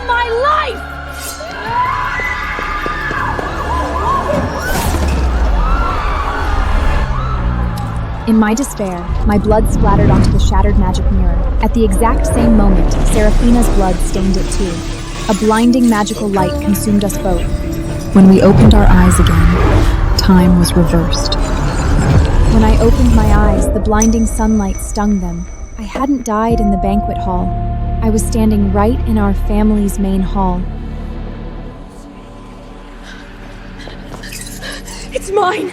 my life! In my despair, my blood splattered onto the shattered magic mirror. At the exact same moment, Seraphina's blood stained it too. A blinding magical light consumed us both. When we opened our eyes again, time was reversed. When I opened my eyes, the blinding sunlight stung them. I hadn't died in the banquet hall. I was standing right in our family's main hall. It's mine!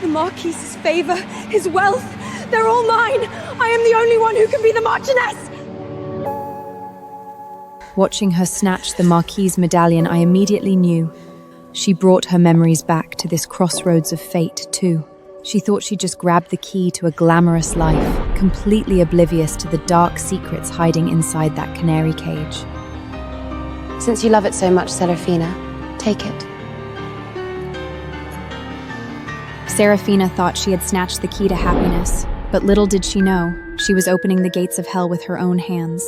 The Marquis's favor, his wealth, they're all mine! I am the only one who can be the Marchioness! Watching her snatch the Marquise medallion, I immediately knew. She brought her memories back to this crossroads of fate, too. She thought she'd just grabbed the key to a glamorous life, completely oblivious to the dark secrets hiding inside that canary cage. Since you love it so much, Seraphina, take it. Seraphina thought she had snatched the key to happiness, but little did she know, she was opening the gates of hell with her own hands.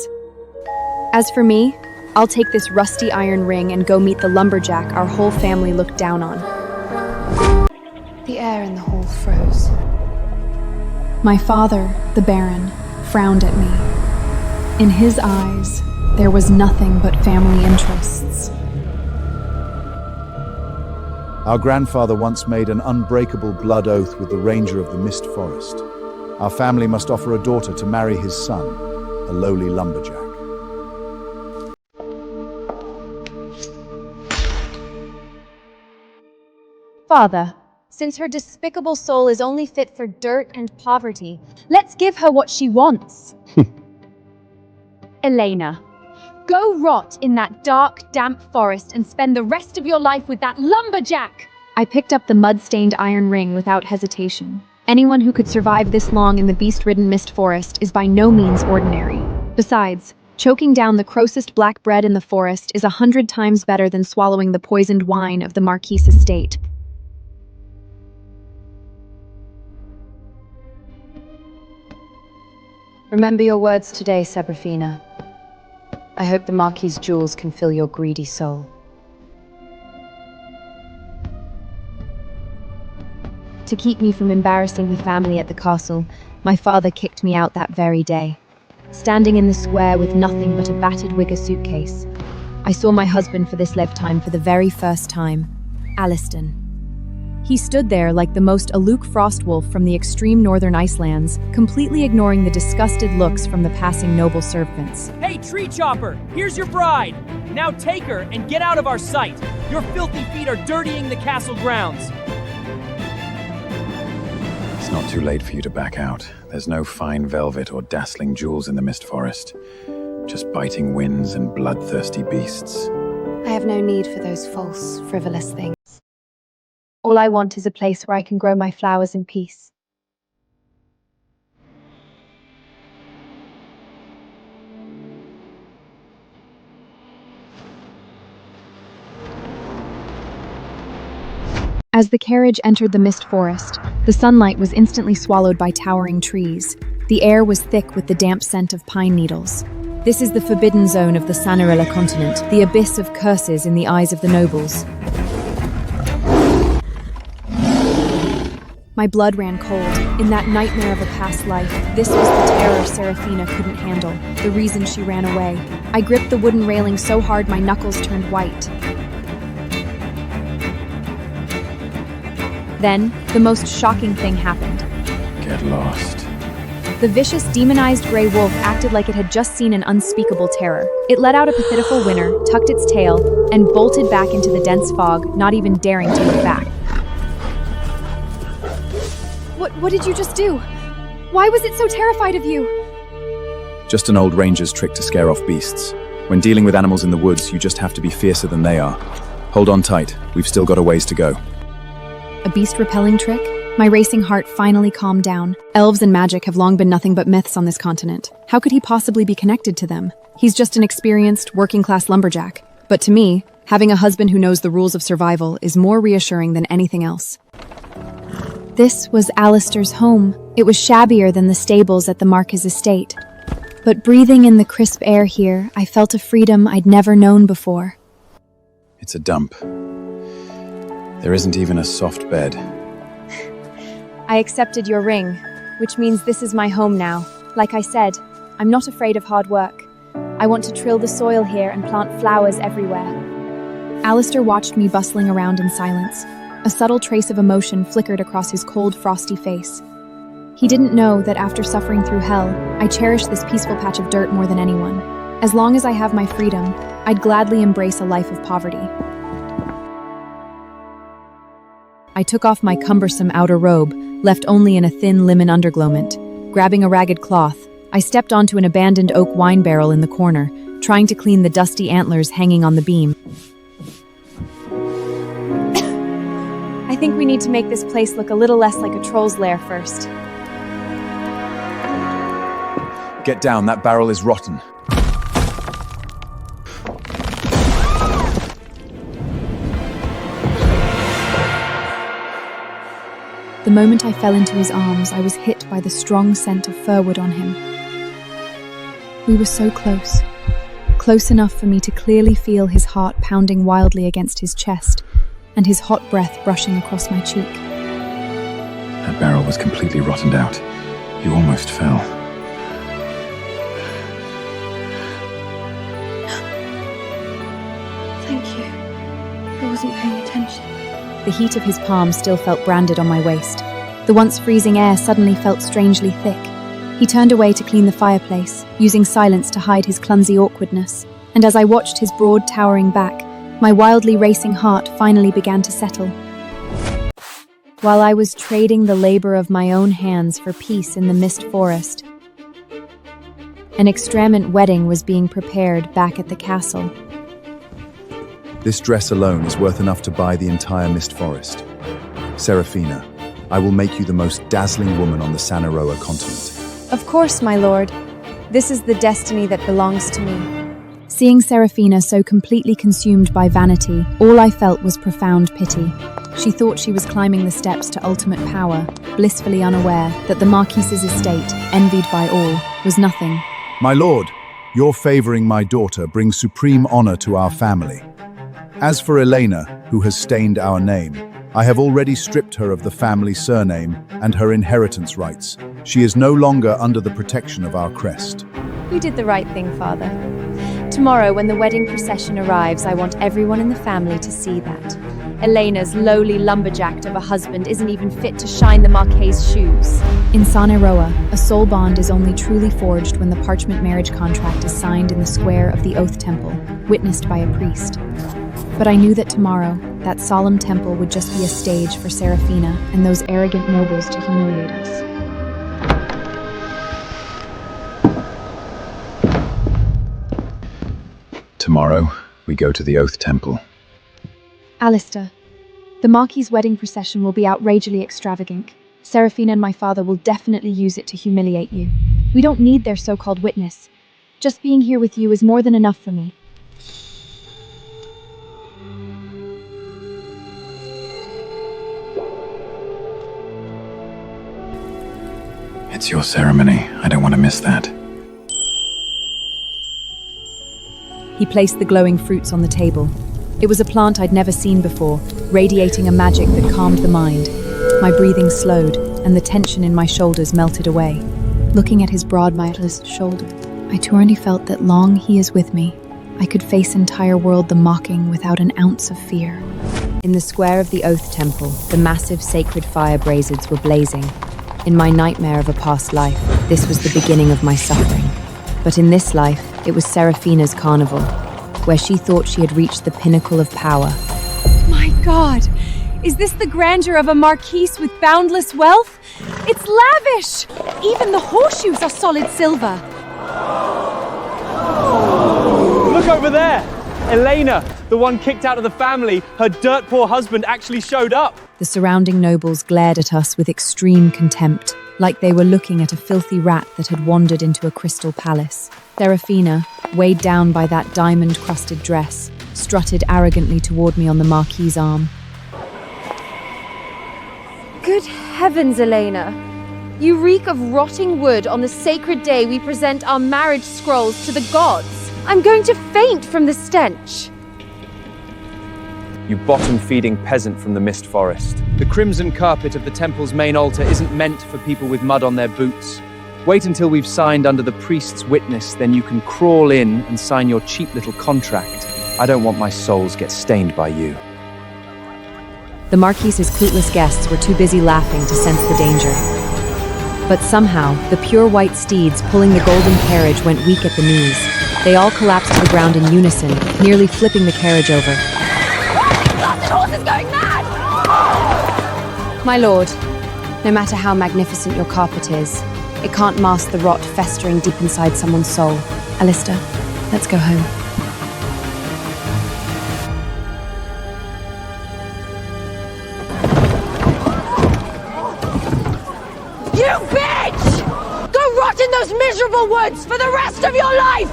As for me, I'll take this rusty iron ring and go meet the lumberjack our whole family looked down on. The air in the hall froze. My father, the Baron, frowned at me. In his eyes, there was nothing but family interests. Our grandfather once made an unbreakable blood oath with the Ranger of the Mist Forest. Our family must offer a daughter to marry his son, a lowly lumberjack. Father, since her despicable soul is only fit for dirt and poverty, let's give her what she wants. Elena, go rot in that dark, damp forest and spend the rest of your life with that lumberjack! I picked up the mud-stained iron ring without hesitation. Anyone who could survive this long in the beast-ridden mist forest is by no means ordinary. Besides, choking down the grossest black bread in the forest is 100 times better than swallowing the poisoned wine of the Marquis' estate. Remember your words today, Seraphina. I hope the Marquis' jewels can fill your greedy soul. To keep me from embarrassing the family at the castle, my father kicked me out that very day. Standing in the square with nothing but a battered wicker suitcase, I saw my husband for this lifetime for the very first time, Aliston. He stood there like the most aloof frostwolf from the extreme northern Icelands, completely ignoring the disgusted looks from the passing noble servants. Hey, tree chopper, here's your bride. Now take her and get out of our sight. Your filthy feet are dirtying the castle grounds. It's not too late for you to back out. There's no fine velvet or dazzling jewels in the mist forest. Just biting winds and bloodthirsty beasts. I have no need for those false, frivolous things. All I want is a place where I can grow my flowers in peace. As the carriage entered the mist forest, the sunlight was instantly swallowed by towering trees. The air was thick with the damp scent of pine needles. This is the forbidden zone of the Sanarilla continent, the abyss of curses in the eyes of the nobles. My blood ran cold. In that nightmare of a past life, this was the terror Seraphina couldn't handle, the reason she ran away. I gripped the wooden railing so hard my knuckles turned white. Then, the most shocking thing happened. Get lost. The vicious, demonized gray wolf acted like it had just seen an unspeakable terror. It let out a pathetic whiner, tucked its tail, and bolted back into the dense fog, not even daring to look back. What did you just do? Why was it so terrified of you? Just an old ranger's trick to scare off beasts. When dealing with animals in the woods, you just have to be fiercer than they are. Hold on tight, we've still got a ways to go. A beast-repelling trick? My racing heart finally calmed down. Elves and magic have long been nothing but myths on this continent. How could he possibly be connected to them? He's just an experienced, working-class lumberjack. But to me, having a husband who knows the rules of survival is more reassuring than anything else. This was Alistair's home. It was shabbier than the stables at the Marquis' estate. But breathing in the crisp air here, I felt a freedom I'd never known before. It's a dump. There isn't even a soft bed. I accepted your ring, which means this is my home now. Like I said, I'm not afraid of hard work. I want to till the soil here and plant flowers everywhere. Alistair watched me bustling around in silence. A subtle trace of emotion flickered across his cold, frosty face. He didn't know that after suffering through hell, I cherish this peaceful patch of dirt more than anyone. As long as I have my freedom, I'd gladly embrace a life of poverty. I took off my cumbersome outer robe, left only in a thin linen undergarment. Grabbing a ragged cloth, I stepped onto an abandoned oak wine barrel in the corner, trying to clean the dusty antlers hanging on the beam. I think we need to make this place look a little less like a troll's lair first. Get down, that barrel is rotten. The moment I fell into his arms, I was hit by the strong scent of firwood on him. We were so close. Close enough for me to clearly feel his heart pounding wildly against his chest, and his hot breath brushing across my cheek. That barrel was completely rotted out. You almost fell. Thank you. I wasn't paying attention. The heat of his palm still felt branded on my waist. The once freezing air suddenly felt strangely thick. He turned away to clean the fireplace, using silence to hide his clumsy awkwardness. And as I watched his broad, towering back, my wildly racing heart finally began to settle. While I was trading the labor of my own hands for peace in the mist forest, an extravagant wedding was being prepared back at the castle. This dress alone is worth enough to buy the entire mist forest. Seraphina, I will make you the most dazzling woman on the Sanaroa continent. Of course, my lord. This is the destiny that belongs to me. Seeing Seraphina so completely consumed by vanity, all I felt was profound pity. She thought she was climbing the steps to ultimate power, blissfully unaware that the Marquise's estate, envied by all, was nothing. My lord, your favoring my daughter brings supreme honor to our family. As for Elena, who has stained our name, I have already stripped her of the family surname and her inheritance rights. She is no longer under the protection of our crest. You did the right thing, Father. Tomorrow, when the wedding procession arrives, I want everyone in the family to see that. Elena's lowly lumberjack of a husband isn't even fit to shine the Marquis's shoes. In Sanaroa, a soul bond is only truly forged when the parchment marriage contract is signed in the square of the Oath Temple, witnessed by a priest. But I knew that tomorrow, that solemn temple would just be a stage for Seraphina and those arrogant nobles to humiliate us. Tomorrow, we go to the Oath Temple. Alistair, the Marquis's wedding procession will be outrageously extravagant. Seraphina and my father will definitely use it to humiliate you. We don't need their so-called witness. Just being here with you is more than enough for me. It's your ceremony. I don't want to miss that. He placed the glowing fruits on the table. It was a plant I'd never seen before, radiating a magic that calmed the mind. My breathing slowed, and the tension in my shoulders melted away. Looking at his broad, mindless shoulder, I truly felt that long he is with me, I could face entire world the mocking without an ounce of fear. In the square of the Oath Temple, the massive sacred fire braziers were blazing. In my nightmare of a past life, this was the beginning of my suffering. But in this life, it was Seraphina's carnival, where she thought she had reached the pinnacle of power. My God! Is this the grandeur of a marquise with boundless wealth? It's lavish! Even the horseshoes are solid silver. Look over there! Elena, the one kicked out of the family, her dirt-poor husband actually showed up. The surrounding nobles glared at us with extreme contempt, like they were looking at a filthy rat that had wandered into a crystal palace. Seraphina, weighed down by that diamond-crusted dress, strutted arrogantly toward me on the Marquis's arm. Good heavens, Elena! You reek of rotting wood on the sacred day we present our marriage scrolls to the gods. I'm going to faint from the stench. You bottom-feeding peasant from the Mist Forest. The crimson carpet of the temple's main altar isn't meant for people with mud on their boots. Wait until we've signed under the priest's witness, then you can crawl in and sign your cheap little contract. I don't want my souls get stained by you. The Marquise's clueless guests were too busy laughing to sense the danger. But somehow, the pure white steeds pulling the golden carriage went weak at the knees. They all collapsed to the ground in unison, nearly flipping the carriage over. The horse is going mad! My lord, no matter how magnificent your carpet is, it can't mask the rot festering deep inside someone's soul. Alistair, let's go home. You bitch! Go rot in those miserable woods for the rest of your life!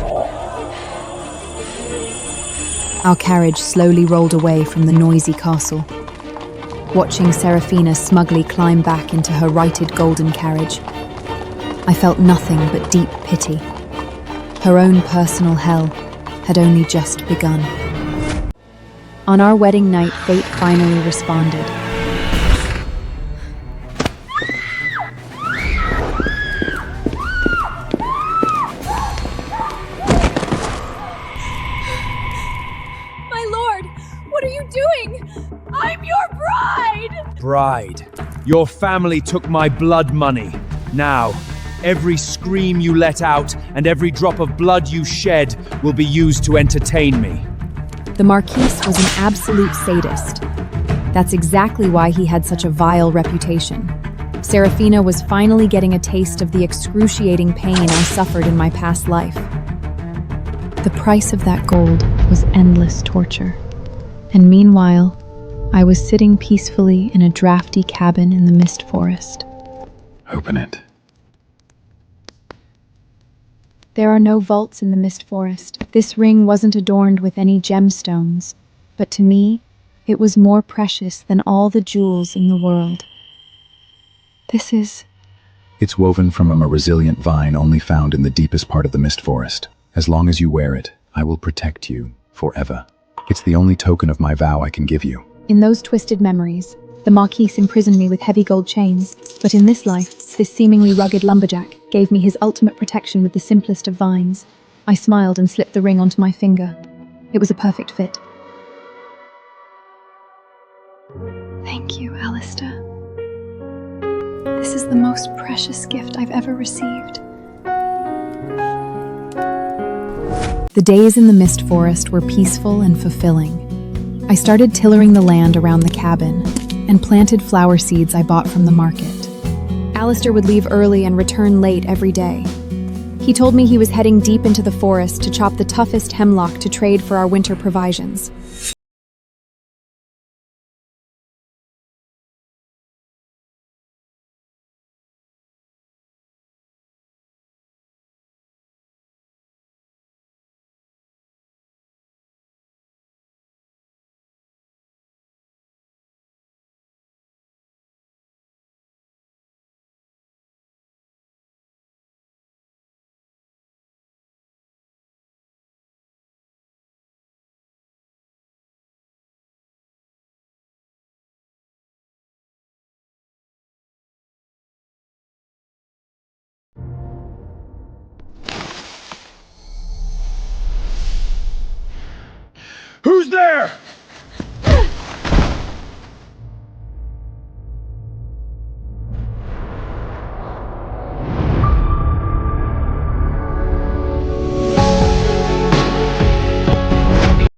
Our carriage slowly rolled away from the noisy castle. Watching Seraphina smugly climb back into her righted golden carriage, I felt nothing but deep pity. Her own personal hell had only just begun. On our wedding night, fate finally responded. My lord, what are you doing? I'm your bride! Bride, your family took my blood money. Now, every scream you let out and every drop of blood you shed will be used to entertain me. The Marquise was an absolute sadist. That's exactly why he had such a vile reputation. Seraphina was finally getting a taste of the excruciating pain I suffered in my past life. The price of that gold was endless torture. And meanwhile, I was sitting peacefully in a drafty cabin in the Mist Forest. Open it. There are no vaults in the Mist Forest. This ring wasn't adorned with any gemstones, but to me, it was more precious than all the jewels in the world. This is... It's woven from a resilient vine only found in the deepest part of the Mist Forest. As long as you wear it, I will protect you forever. It's the only token of my vow I can give you. In those twisted memories, the Marquise imprisoned me with heavy gold chains, but in this life, this seemingly rugged lumberjack gave me his ultimate protection with the simplest of vines. I smiled and slipped the ring onto my finger. It was a perfect fit. Thank you, Alistair. This is the most precious gift I've ever received. The days in the Mist Forest were peaceful and fulfilling. I started tillering the land around the cabin and planted flower seeds I bought from the market. Alistair would leave early and return late every day. He told me he was heading deep into the forest to chop the toughest hemlock to trade for our winter provisions. Who's there?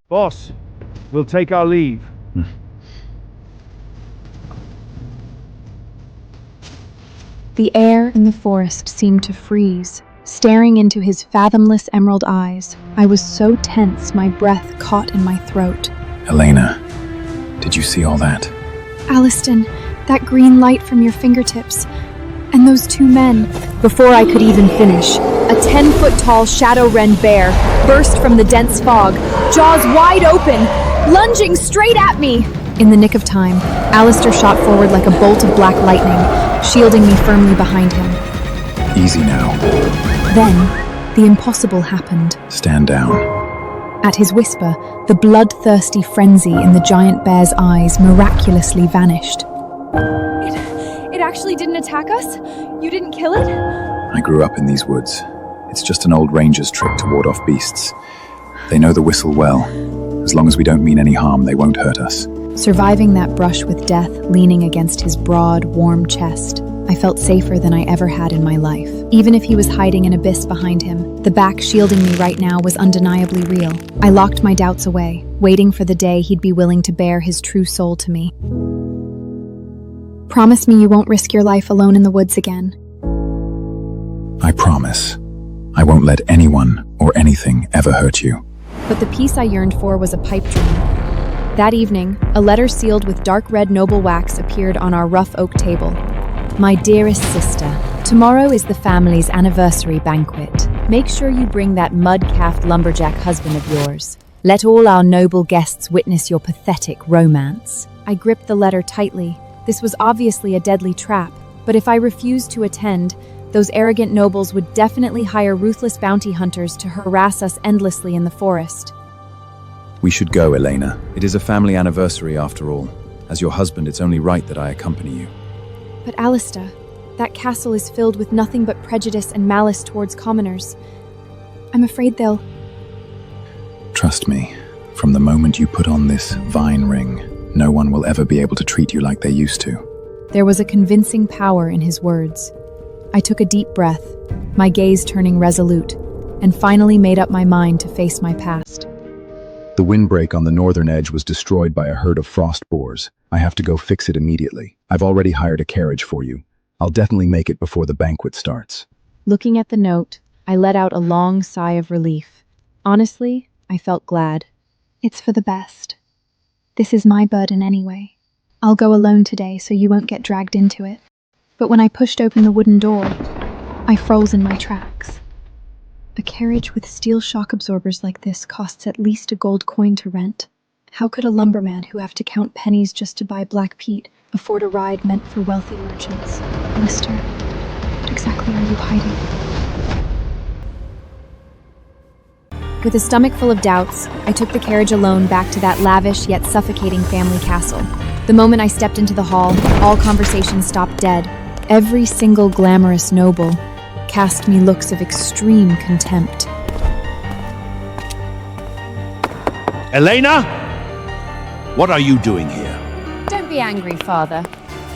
Boss, we'll take our leave. The air in the forest seemed to freeze. Staring into his fathomless emerald eyes, I was so tense my breath caught in my throat. Elena, did you see all that? Aliston, that green light from your fingertips, and those two men. Before I could even finish, a 10-foot-tall shadow-wren bear burst from the dense fog, jaws wide open, lunging straight at me. In the nick of time, Alistair shot forward like a bolt of black lightning, shielding me firmly behind him. Easy now. Then, the impossible happened. Stand down. At his whisper, the bloodthirsty frenzy in the giant bear's eyes miraculously vanished. It actually didn't attack us? You didn't kill it? I grew up in these woods. It's just an old ranger's trick to ward off beasts. They know the whistle well. As long as we don't mean any harm, they won't hurt us. Surviving that brush with death leaning against his broad, warm chest, I felt safer than I ever had in my life. Even if he was hiding an abyss behind him, the back shielding me right now was undeniably real. I locked my doubts away, waiting for the day he'd be willing to bare his true soul to me. Promise me you won't risk your life alone in the woods again. I promise. I won't let anyone or anything ever hurt you. But the peace I yearned for was a pipe dream. That evening, a letter sealed with dark red noble wax appeared on our rough oak table. My dearest sister, tomorrow is the family's anniversary banquet. Make sure you bring that mud-calfed lumberjack husband of yours. Let all our noble guests witness your pathetic romance. I gripped the letter tightly. This was obviously a deadly trap, but if I refused to attend, those arrogant nobles would definitely hire ruthless bounty hunters to harass us endlessly in the forest. We should go, Elena. It is a family anniversary after all. As your husband, it's only right that I accompany you. But Alistair, that castle is filled with nothing but prejudice and malice towards commoners. I'm afraid they'll... Trust me, from the moment you put on this vine ring, no one will ever be able to treat you like they used to. There was a convincing power in his words. I took a deep breath, my gaze turning resolute, and finally made up my mind to face my past. The windbreak on the northern edge was destroyed by a herd of frost boars. I have to go fix it immediately. I've already hired a carriage for you. I'll definitely make it before the banquet starts. Looking at the note, I let out a long sigh of relief. Honestly, I felt glad. It's for the best. This is my burden anyway. I'll go alone today so you won't get dragged into it. But when I pushed open the wooden door, I froze in my tracks. A carriage with steel shock absorbers like this costs at least a gold coin to rent. How could a lumberman who have to count pennies just to buy black peat afford a ride meant for wealthy merchants? Lister, what exactly are you hiding? With a stomach full of doubts, I took the carriage alone back to that lavish yet suffocating family castle. The moment I stepped into the hall, all conversation stopped dead. Every single glamorous noble cast me looks of extreme contempt. Elena? What are you doing here? Don't be angry, Father.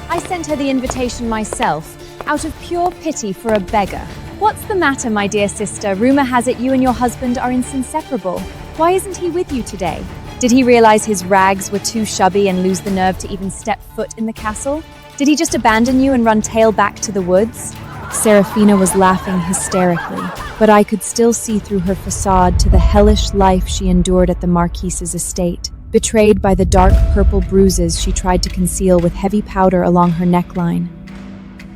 I sent her the invitation myself, out of pure pity for a beggar. What's the matter, my dear sister? Rumor has it you and your husband are inseparable. Why isn't he with you today? Did he realize his rags were too shabby and lose the nerve to even step foot in the castle? Did he just abandon you and run tail back to the woods? Serafina was laughing hysterically, but I could still see through her facade to the hellish life she endured at the Marquise's estate, betrayed by the dark purple bruises she tried to conceal with heavy powder along her neckline.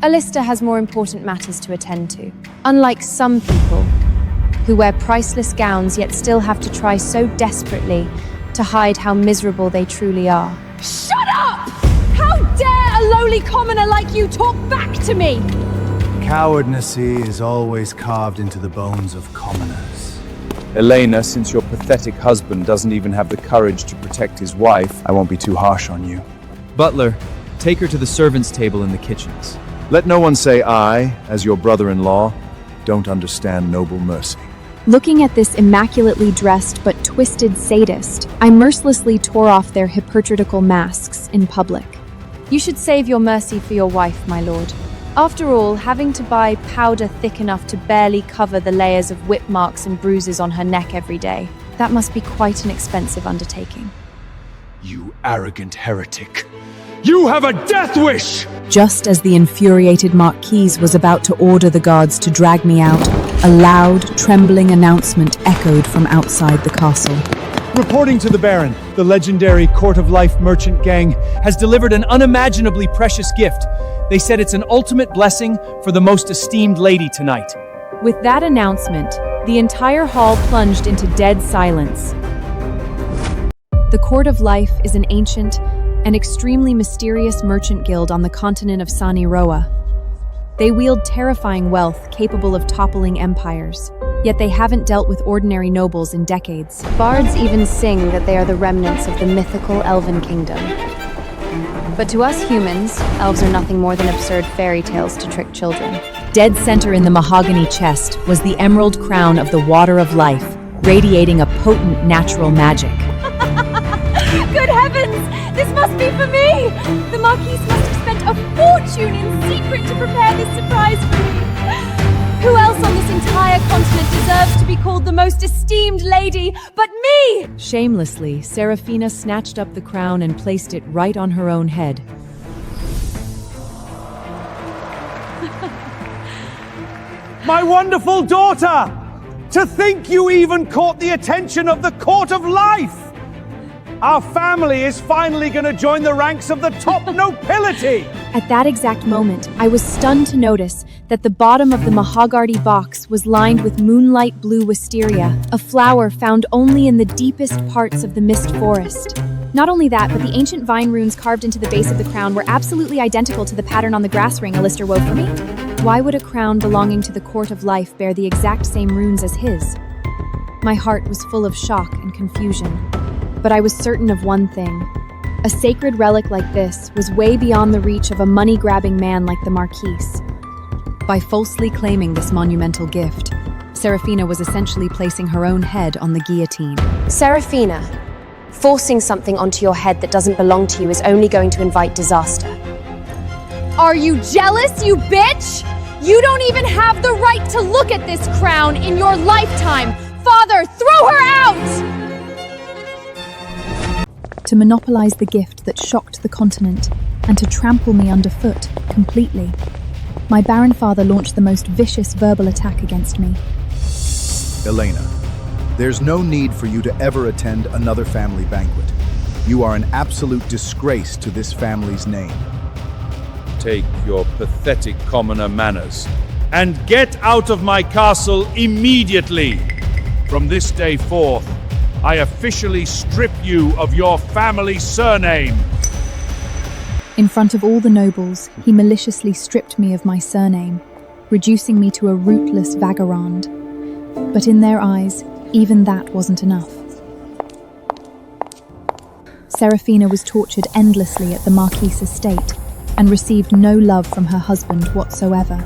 Alistair has more important matters to attend to. Unlike some people, who wear priceless gowns yet still have to try so desperately to hide how miserable they truly are. Shut up! How dare a lowly commoner like you talk back to me? Cowardness is always carved into the bones of commoners. Elena, since your pathetic husband doesn't even have the courage to protect his wife, I won't be too harsh on you. Butler, take her to the servants' table in the kitchens. Let no one say I, as your brother-in-law, don't understand noble mercy. Looking at this immaculately dressed but twisted sadist, I mercilessly tore off their hypocritical masks in public. You should save your mercy for your wife, my lord. After all, having to buy powder thick enough to barely cover the layers of whip marks and bruises on her neck every day, that must be quite an expensive undertaking. You arrogant heretic. You have a death wish! Just as the infuriated Marquise was about to order the guards to drag me out, a loud, trembling announcement echoed from outside the castle. Reporting to the Baron, the legendary Court of Life merchant gang has delivered an unimaginably precious gift. They said it's an ultimate blessing for the most esteemed lady tonight. With that announcement, the entire hall plunged into dead silence. The Court of Life is an ancient, an extremely mysterious merchant guild on the continent of Saniroa. They wield terrifying wealth capable of toppling empires, yet they haven't dealt with ordinary nobles in decades. Bards even sing that they are the remnants of the mythical elven kingdom. But to us humans, elves are nothing more than absurd fairy tales to trick children. Dead center in the mahogany chest was the emerald crown of the water of life, radiating a potent natural magic. Good heavens! This must be for me! The Marquise must have spent a fortune in secret to prepare this surprise for me. Who else on this entire continent deserves to be called the most esteemed lady but me? Shamelessly, Seraphina snatched up the crown and placed it right on her own head. My wonderful daughter! To think you even caught the attention of the Court of Life! Our family is finally going to join the ranks of the top nobility! At that exact moment, I was stunned to notice that the bottom of the mahogany box was lined with moonlight blue wisteria, a flower found only in the deepest parts of the mist forest. Not only that, but the ancient vine runes carved into the base of the crown were absolutely identical to the pattern on the grass ring Alistair wove for me. Why would a crown belonging to the Court of Life bear the exact same runes as his? My heart was full of shock and confusion, but I was certain of one thing. A sacred relic like this was way beyond the reach of a money-grabbing man like the Marquise. By falsely claiming this monumental gift, Seraphina was essentially placing her own head on the guillotine. Seraphina, forcing something onto your head that doesn't belong to you is only going to invite disaster. Are you jealous, you bitch? You don't even have the right to look at this crown in your lifetime! Father, throw her out! To monopolize the gift that shocked the continent and to trample me underfoot completely. My barren father launched the most vicious verbal attack against me. Elena, there's no need for you to ever attend another family banquet. You are an absolute disgrace to this family's name. Take your pathetic commoner manners and get out of my castle immediately. From this day forth, I officially strip you of your family surname. In front of all the nobles, he maliciously stripped me of my surname, reducing me to a rootless vagabond. But in their eyes, even that wasn't enough. Seraphina was tortured endlessly at the Marquise estate and received no love from her husband whatsoever.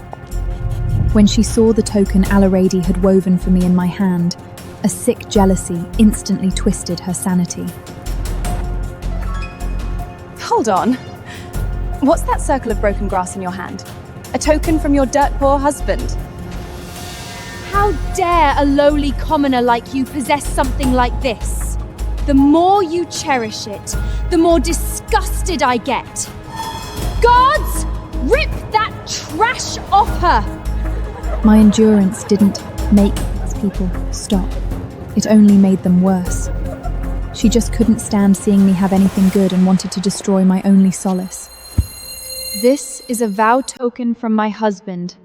When she saw the token Alarady had woven for me in my hand, a sick jealousy instantly twisted her sanity. Hold on. What's that circle of broken grass in your hand? A token from your dirt-poor husband? How dare a lowly commoner like you possess something like this? The more you cherish it, the more disgusted I get. Guards, rip that trash off her! My endurance didn't make these people stop. It only made them worse. She just couldn't stand seeing me have anything good and wanted to destroy my only solace. This is a vow token from my husband.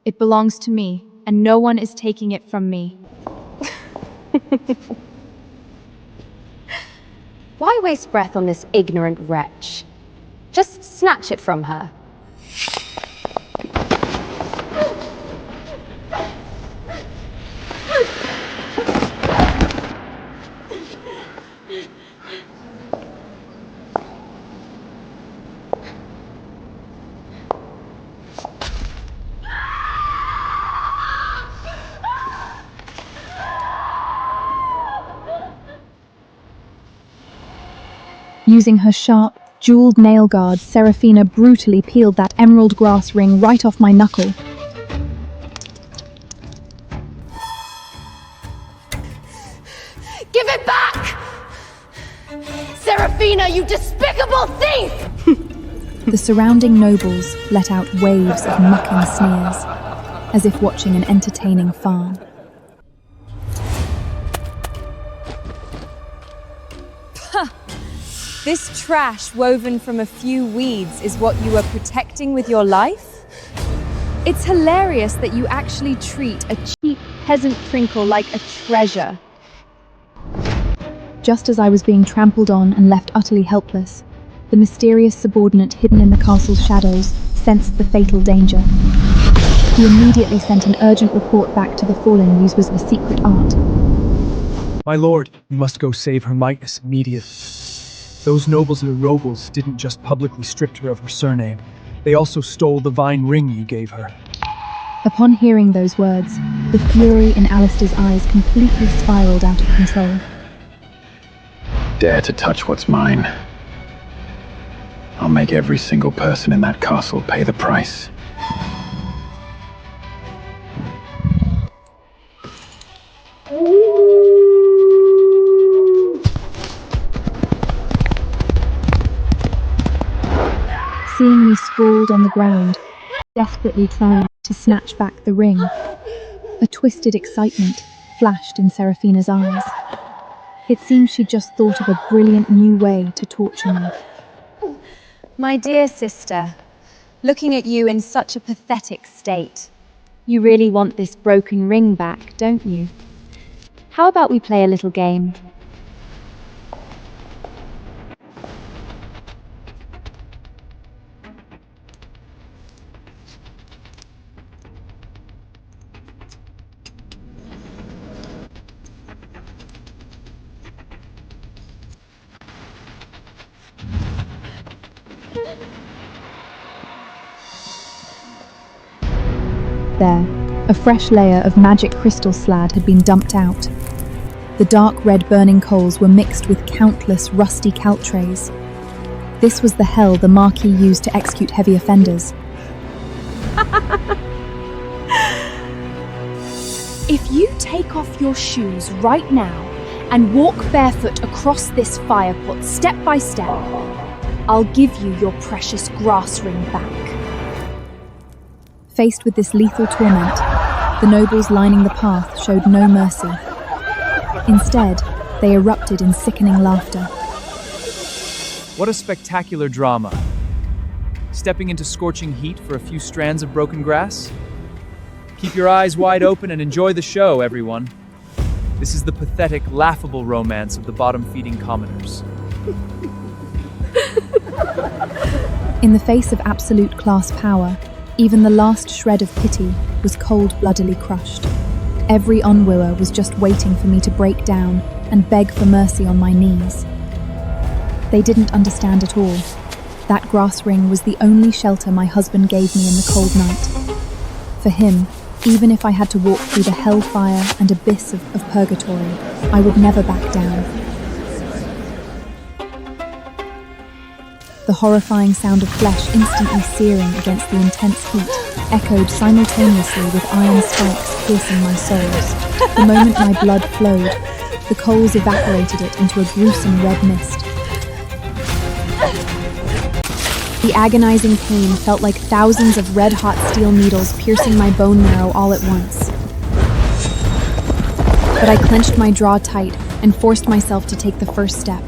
It belongs to me, and no one is taking it from me. Why waste breath on this ignorant wretch? Just snatch it from her. Using her sharp, jeweled nail guard, Seraphina brutally peeled that emerald grass ring right off my knuckle. Give it back! Seraphina, you despicable thief! The surrounding nobles let out waves of mucking sneers, as if watching an entertaining farm. This trash woven from a few weeds is what you are protecting with your life? It's hilarious that you actually treat a cheap peasant trinkle like a treasure. Just as I was being trampled on and left utterly helpless, the mysterious subordinate hidden in the castle's shadows sensed the fatal danger. He immediately sent an urgent report back to the fallen news was a secret art. My lord, you must go save Her Mightiness immediately. Those nobles and nobles didn't just publicly strip her of her surname, they also stole the vine ring you gave her. Upon hearing those words, the fury in Alistair's eyes completely spiraled out of control. Dare to touch what's mine. I'll make every single person in that castle pay the price. Seeing me sprawled on the ground, desperately trying to snatch back the ring, a twisted excitement flashed in Seraphina's eyes. It seemed she'd just thought of a brilliant new way to torture me. My dear sister, looking at you in such a pathetic state, you really want this broken ring back, don't you? How about we play a little game? There, a fresh layer of magic crystal slad had been dumped out. The dark red burning coals were mixed with countless rusty caltrays. This was the hell the Marquis used to execute heavy offenders. If you take off your shoes right now and walk barefoot across this fire pot step by step, I'll give you your precious grass ring back. Faced with this lethal torment, the nobles lining the path showed no mercy. Instead, they erupted in sickening laughter. What a spectacular drama. Stepping into scorching heat for a few strands of broken grass? Keep your eyes wide open and enjoy the show, everyone. This is the pathetic, laughable romance of the bottom-feeding commoners. In the face of absolute class power, even the last shred of pity was cold-bloodily crushed. Every unwooer was just waiting for me to break down and beg for mercy on my knees. They didn't understand at all. That grass ring was the only shelter my husband gave me in the cold night. For him, even if I had to walk through the hellfire and abyss of purgatory, I would never back down. The horrifying sound of flesh instantly searing against the intense heat echoed simultaneously with iron spikes piercing my soles. The moment my blood flowed, the coals evaporated it into a gruesome red mist. The agonizing pain felt like thousands of red-hot steel needles piercing my bone marrow all at once. But I clenched my jaw tight and forced myself to take the first step.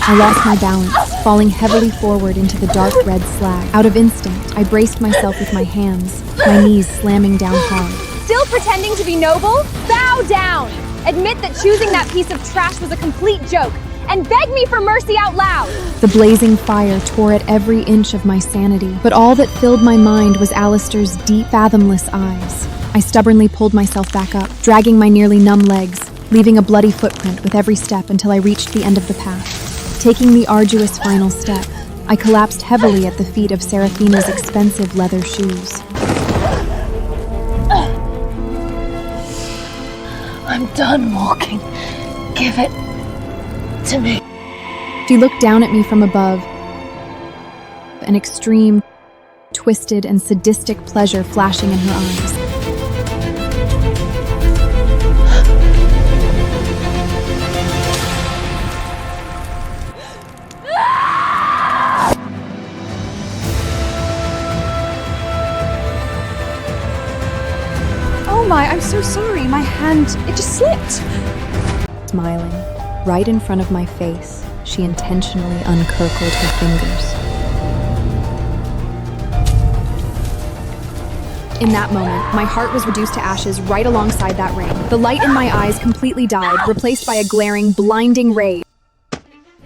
I lost my balance, falling heavily forward into the dark red slag. Out of instinct, I braced myself with my hands, my knees slamming down hard. Still pretending to be noble? Bow down! Admit that choosing that piece of trash was a complete joke, and beg me for mercy out loud! The blazing fire tore at every inch of my sanity, but all that filled my mind was Alistair's deep, fathomless eyes. I stubbornly pulled myself back up, dragging my nearly numb legs, leaving a bloody footprint with every step until I reached the end of the path. Taking the arduous final step, I collapsed heavily at the feet of Seraphina's expensive leather shoes. I'm done walking. Give it to me. She looked down at me from above, an extreme, twisted, and sadistic pleasure flashing in her eyes. Oh my, I'm so sorry. My hand, it just slipped. Smiling, right in front of my face, she intentionally uncircled her fingers. In that moment, my heart was reduced to ashes right alongside that ring. The light in my eyes completely died, replaced by a glaring, blinding ray.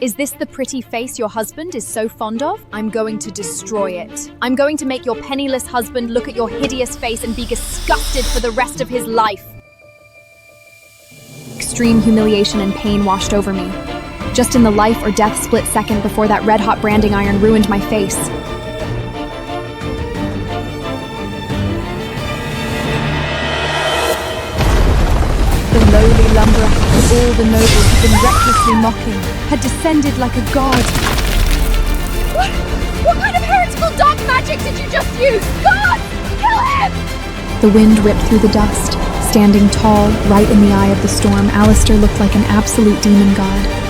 Is this the pretty face your husband is so fond of? I'm going to destroy it. I'm going to make your penniless husband look at your hideous face and be disgusted for the rest of his life. Extreme humiliation and pain washed over me. Just in the life or death split second before that red-hot branding iron ruined my face. The lowly lumberer who all the nobles had been recklessly mocking had descended like a god. What kind of heretical dark magic did you just use? God! Kill him! The wind ripped through the dust. Standing tall, right in the eye of the storm, Alistair looked like an absolute demon god.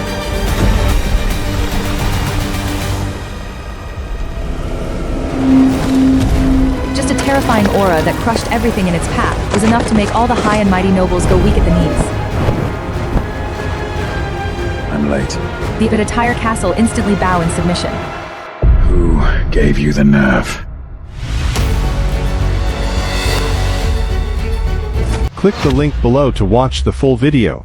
Just a terrifying aura that crushed everything in its path was enough to make all the high and mighty nobles go weak at the knees. I'm late. The entire castle instantly bow in submission. Who gave you the nerve? Click the link below to watch the full video.